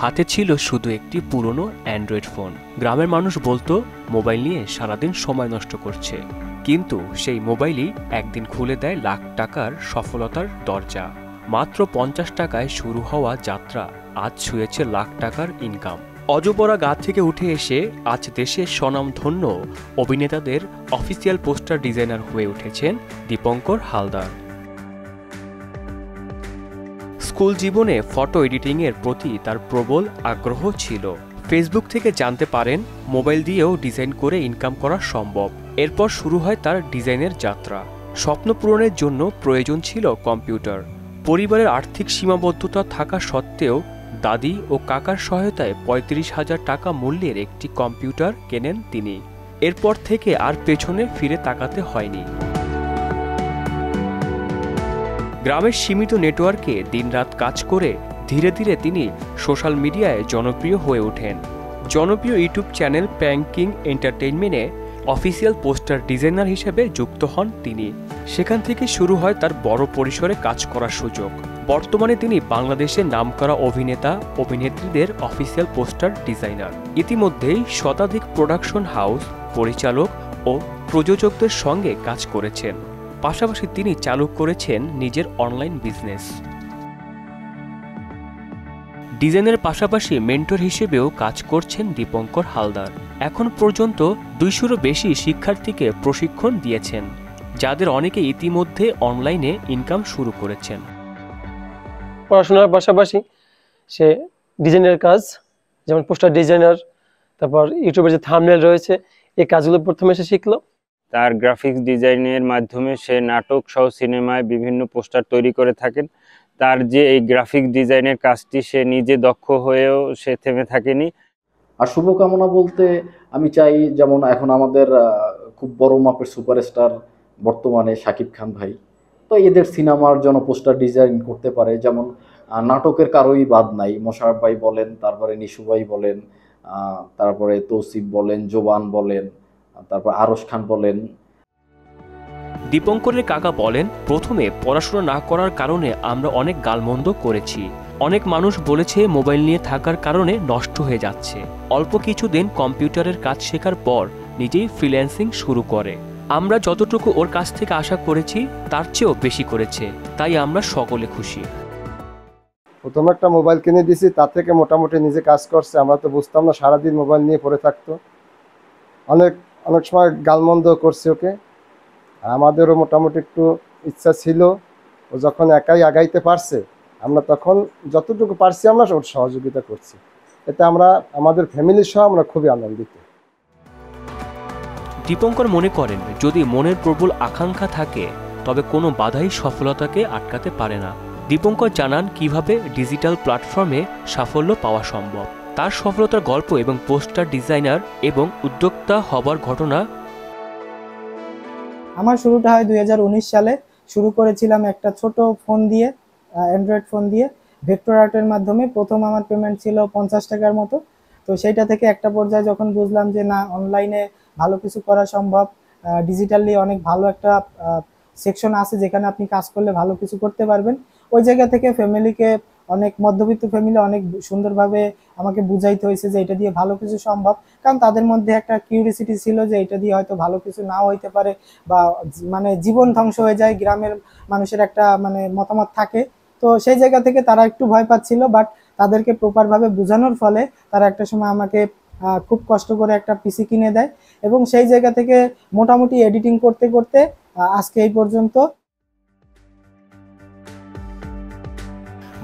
হাতে ছিল শুধু একটি পুরনো অ্যান্ড্রয়েড ফোন। গ্রামের মানুষ বলতো মোবাইল নিয়ে সারাদিন সময় নষ্ট করছে, কিন্তু সেই মোবাইলই একদিন খুলে দেয় লাখ টাকার সফলতার দরজা। মাত্র 50 টাকায় শুরু হওয়া যাত্রা আজ ছুঁয়েছে লাখ টাকার ইনকাম। অজপরা গা থেকে উঠে এসে আজ দেশের স্বনামধন্য অভিনেতাদের অফিসিয়াল পোস্টার ডিজাইনার হয়ে উঠেছেন দীপঙ্কর হালদার। স্কুল জীবনে ফটো এডিটিংয়ের প্রতি তার প্রবল আগ্রহ ছিল। ফেসবুক থেকে জানতে পারেন মোবাইল দিয়েও ডিজাইন করে ইনকাম করা সম্ভব। এরপর শুরু হয় তার ডিজাইনের যাত্রা। স্বপ্ন পূরণের জন্য প্রয়োজন ছিল কম্পিউটার। পরিবারের আর্থিক সীমাবদ্ধতা থাকা সত্ত্বেও দাদি ও কাকার সহায়তায় 35,000 টাকা মূল্যের একটি কম্পিউটার কেনেন তিনি। এরপর থেকে আর পেছনে ফিরে তাকাতে হয়নি। গ্রামের সীমিত নেটওয়ার্কে দিনরাত কাজ করে ধীরে ধীরে তিনি সোশ্যাল মিডিয়ায় জনপ্রিয় হয়ে ওঠেন। জনপ্রিয় ইউটিউব চ্যানেল প্র্যাঙ্কিং এন্টারটেইনমেন্টে অফিসিয়াল পোস্টার ডিজাইনার হিসেবে যুক্ত হন তিনি। সেখান থেকে শুরু হয় তার বড় পরিসরে কাজ করার সুযোগ। বর্তমানে তিনি বাংলাদেশের নামকরা অভিনেতা অভিনেত্রীদের অফিসিয়াল পোস্টার ডিজাইনার। ইতিমধ্যেই শতাধিক প্রোডাকশন হাউস, পরিচালক ও প্রযোজকদের সঙ্গে কাজ করেছেন। পাশাপাশি তিনি চালু করেছেন নিজের অনলাইন বিজনেস। ডিজাইনের পাশাপাশি মেন্টর হিসেবেও কাজ করছেন দীপঙ্কর হালদার। এখন পর্যন্ত 200-রও বেশি শিক্ষার্থীকে প্রশিক্ষণ দিয়েছেন, যাদের অনেকে ইতিমধ্যে অনলাইনে ইনকাম শুরু করেছেন। পড়াশোনার পাশাপাশি সে ডিজাইনের কাজ, যেমন পোস্টার ডিজাইনার, তারপর ইউটিউবের যে থাম্বনেল রয়েছে, এই কাজগুলো প্রথমে সে শিখলো। তার গ্রাফিক্স ডিজাইনের মাধ্যমে সে নাটক সহ সিনেমায় বিভিন্ন পোস্টার তৈরি করে থাকেন। তার যে এই গ্রাফিক ডিজাইনের কাজটি সে নিজে দক্ষ হয়েও সে থেমে থাকেনি। আর শুভকামনা বলতে আমি চাই, যেমন এখন আমাদের খুব বড় মাপের সুপারস্টার বর্তমানে শাকিব খান ভাই, তো এদের সিনেমার জন্য পোস্টার ডিজাইন করতে পারে। যেমন নাটকের কারোই বাদ নাই, মোশাররফ ভাই বলেন, তারপরে নিশু ভাই বলেন, তারপরে তৌসিফ বলেন, জোবান বলেন, তারপর আরশ খান বলেন। দীপঙ্করের কাকা বলেন, প্রথমে পড়াশোনা না করার কারণে আমরা অনেক গালমন্দ করেছি। অনেক মানুষ বলেছে মোবাইল নিয়ে থাকার কারণে নষ্ট হয়ে যাচ্ছে। অল্প কিছুদিন কম্পিউটারের কাজ শেখার পর নিজেই ফ্রিল্যান্সিং শুরু করে। আমরা যতটুকু ওর কাছ থেকে আশা করেছি তার চেয়েও বেশি করেছে, তাই আমরা সকলে খুশি। প্রথম একটা মোবাইল কিনে দিয়েছি, তার থেকে মোটামুটি নিজে কাজ করছে। আমরা তো বুঝতাম না, সারাদিন মোবাইল নিয়ে পড়ে থাকতো। অনেক সময় গালমন্দ করছে ওকে। আমাদেরও মোটামুটি একটু ইচ্ছা ছিল, ও যখন একাই আগাইতে পারছে, আমরা তখন যতটুকু পারছি আমরা ওর সহযোগিতা করছি। এতে আমরা আমাদের ফ্যামিলি সহ আমরা খুবই আনন্দিত। দীপঙ্কর মনে করেন, যদি মনের প্রবল আকাঙ্ক্ষা থাকে তবে কোনো বাধাই সফলতাকে আটকাতে পারে না। দীপঙ্কর জানান কিভাবে ডিজিটাল প্ল্যাটফর্মে সাফল্য পাওয়া সম্ভব। তার সফলতার গল্প এবং পোস্টার ডিজাইনার এবং উদ্যোক্তা হবার ঘটনা। আমার শুরুটা হয় 2019 সালে। শুরু করেছিলাম একটা ছোট ফোন দিয়ে, অ্যান্ড্রয়েড ফোন দিয়ে, ভেক্টর আর্টের মাধ্যমে। প্রথম আমার পেমেন্ট ছিল 50 টাকার মতো। তো সেইটা থেকে একটা পর্যায়ে যখন বুঝলাম যে না, অনলাইনে ভালো কিছু করা সম্ভব, ডিজিটালি অনেক ভালো একটা সেকশন আছে যেখানে আপনি কাজ করলে ভালো কিছু করতে পারবেন, ওই জায়গা থেকে ফ্যামিলিকে, অনেক মধ্যবিত্ত ফ্যামিলি অনেক সুন্দরভাবে আমাকে বুঝাইতে হয়েছে যে এটা দিয়ে ভালো কিছু সম্ভব। কারণ তাদের মধ্যে একটা কিউরিসিটি ছিল যে এটা দিয়ে হয়তো ভালো কিছু নাও হইতে পারে, বা মানে জীবন ধ্বংস হয়ে যায়, গ্রামের মানুষের একটা মানে মতামত থাকে। তো সেই জায়গা থেকে তারা একটু ভয় পাচ্ছিল, বাট তাদেরকে প্রপারভাবে বোঝানোর ফলে তারা একটা সময় আমাকে খুব কষ্ট করে একটা পিসি কিনে দেয়, এবং সেই জায়গা থেকে মোটামুটি এডিটিং করতে করতে আজকে এই পর্যন্ত।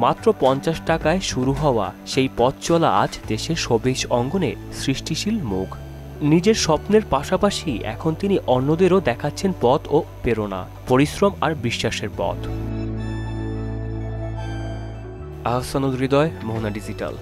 মাত্র 50 টাকায় শুরু হওয়া সেই পথ চলা আজ দেশের সবিজ অঙ্গনে সৃষ্টিশীল মুখ। নিজের স্বপ্নের পাশাপাশি এখন তিনি অন্যদেরও দেখাচ্ছেন পথ ও প্রেরণা, পরিশ্রম আর বিশ্বাসের পথ। আহসানুল হৃদয়, মোহনা ডিজিটাল।